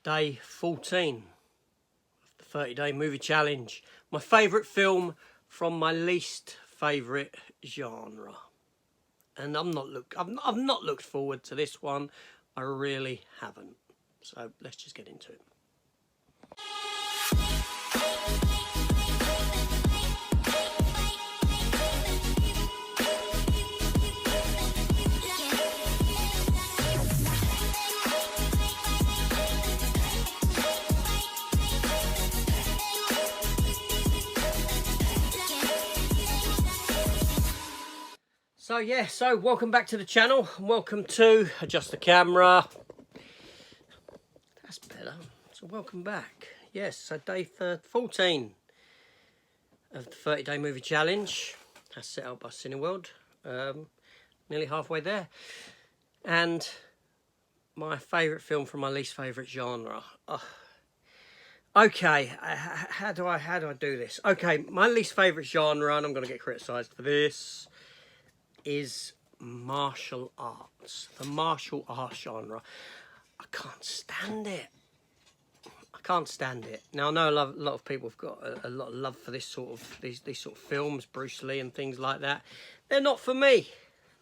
Day 14 of the 30-day movie challenge. My favourite film from my least favourite genre. And I've not looked forward to this one. I really haven't. So let's just get into it. So welcome back to the channel. Welcome to Adjust the Camera. That's better. So welcome back. Yes, so day 14 of the 30-day movie challenge. That's set out by Cineworld. Nearly halfway there. And my favourite film from my least favourite genre. Okay, how do I do this? Okay, my least favourite genre, and I'm going to get criticised for this, is martial arts. The martial arts genre. I can't stand it. I can't stand it. Now I know a lot of people have got a lot of love for this sort of these sort of films, Bruce Lee and things like that. They're not for me.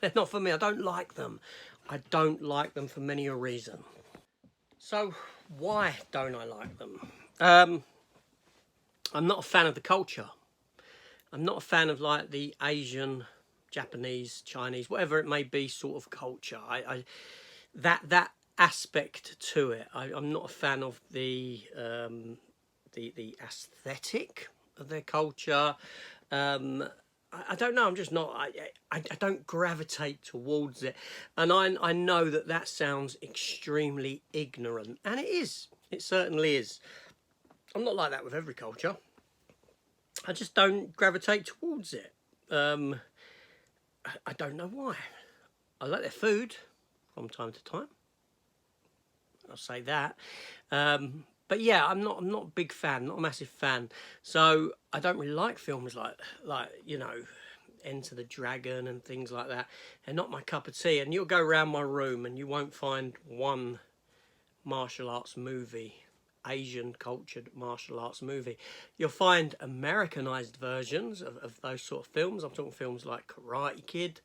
They're not for me. I don't like them. I don't like them for many a reason. So why don't I like them? I'm not a fan of the culture. I'm not a fan of like the Asian, Japanese, Chinese, whatever it may be, sort of culture. That aspect to it. I'm not a fan of the aesthetic of their culture. I don't know. I'm just not. I don't gravitate towards it, and I know that sounds extremely ignorant, and it is. It certainly is. I'm not like that with every culture. I just don't gravitate towards it. I don't know why. I like their food from time to time. I'll say that. But yeah, I'm not a big fan, not a massive fan. So I don't really like films like you know, Enter the Dragon and things like that. They're not my cup of tea. And you'll go around my room and you won't find one martial arts movie, Asian cultured martial arts movie. You'll find Americanized versions of those sort of films. I'm talking films like Karate Kid,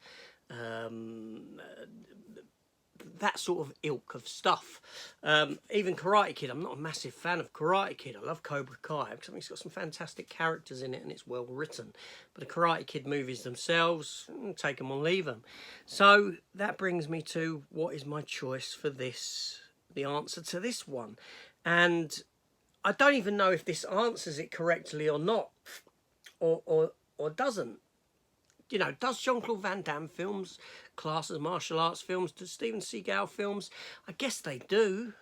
that sort of ilk of stuff. Even Karate Kid, I'm not a massive fan of Karate Kid. I love Cobra Kai because I think it's got some fantastic characters in it and it's well written. But the Karate Kid movies themselves, take them or leave them. So that brings me to what is my choice for this, the answer to this one. And I don't even know if this answers it correctly or not, or doesn't. You know, does Jean-Claude Van Damme films class as martial arts films? Does Steven Seagal films? I guess they do,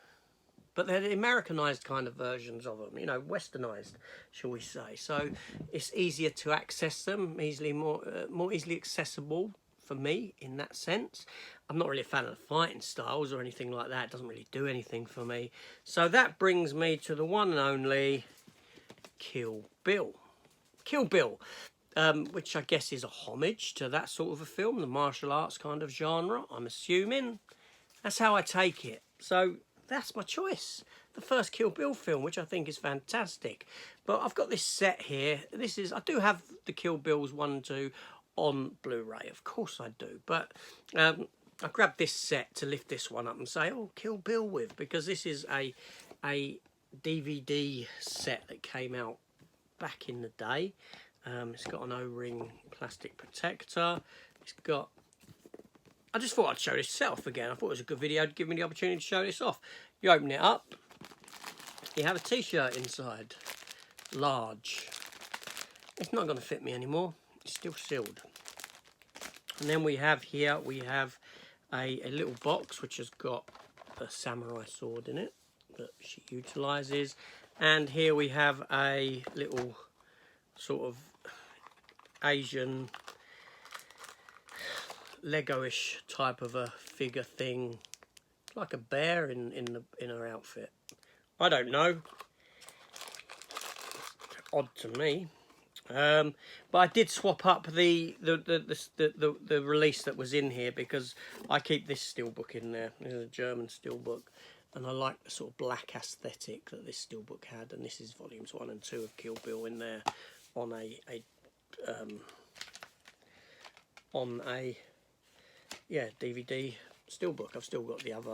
but they're the Americanized kind of versions of them, you know, westernized, shall we say. So it's easier to access them, more easily accessible for me in that sense. I'm not really a fan of the fighting styles or anything like that. It doesn't really do anything for me. So that brings me to the one and only Kill Bill. Kill Bill. Which I guess is a homage to that sort of a film, the martial arts kind of genre, I'm assuming. That's how I take it. So that's my choice. The first Kill Bill film, which I think is fantastic. But I've got this set here. I do have the Kill Bills 1 and 2 on Blu-ray, of course I do. But I grabbed this set to lift this one up and say, oh, Kill Bill with, because this is a DVD set that came out back in the day. It's got an O-ring plastic protector. It's got... I just thought I'd show this set off again. I thought it was a good video to give me the opportunity to show this off. You open it up. You have a t-shirt inside. Large. It's not going to fit me anymore. It's still sealed. And then we have here, a little box which has got a samurai sword in it that she utilises. And here we have a little sort of Asian Lego-ish type of a figure thing, like a bear in her outfit. I don't know. Odd to me. But I did swap up the release that was in here because I keep this steelbook in there. This is a German steelbook. and I like the sort of black aesthetic that this steelbook had. And this is volumes 1 and 2 of Kill Bill in there on a DVD steelbook. I've still got the other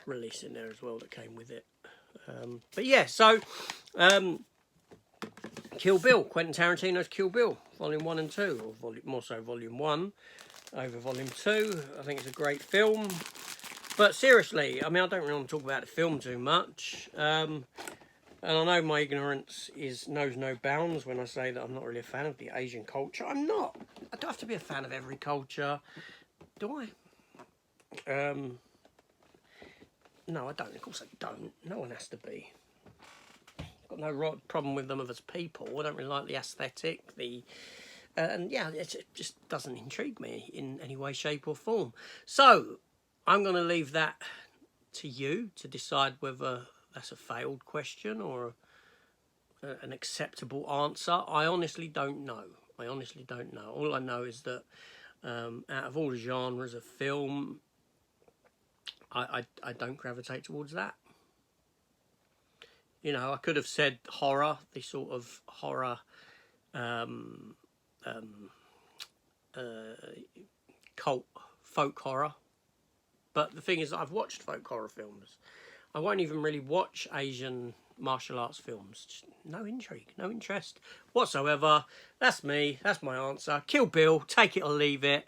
release in there as well that came with it. But yeah, so Kill Bill, Quentin Tarantino's Kill Bill, Volume 1 and 2, or more so Volume 1 over Volume 2. I think it's a great film. But seriously, I mean, I don't really want to talk about the film too much. And I know my ignorance knows no bounds when I say that I'm not really a fan of the Asian culture. I'm not. I don't have to be a fan of every culture, do I? No, I don't. Of course I don't. No one has to be. I've got no problem with them as people. I don't really like the aesthetic, and yeah, it just doesn't intrigue me in any way, shape or form. So, I'm going to leave that to you to decide whether that's a failed question or an acceptable answer. I honestly don't know. All I know is that out of all the genres of film, I don't gravitate towards that. You know, I could have said horror, the sort of horror, cult, folk horror. But the thing is, I've watched folk horror films. I won't even really watch Asian martial arts films. Just no intrigue, no interest whatsoever. That's me. That's my answer. Kill Bill. Take it or leave it.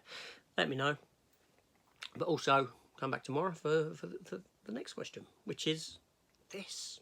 Let me know. But also, come back tomorrow for the next question, which is this.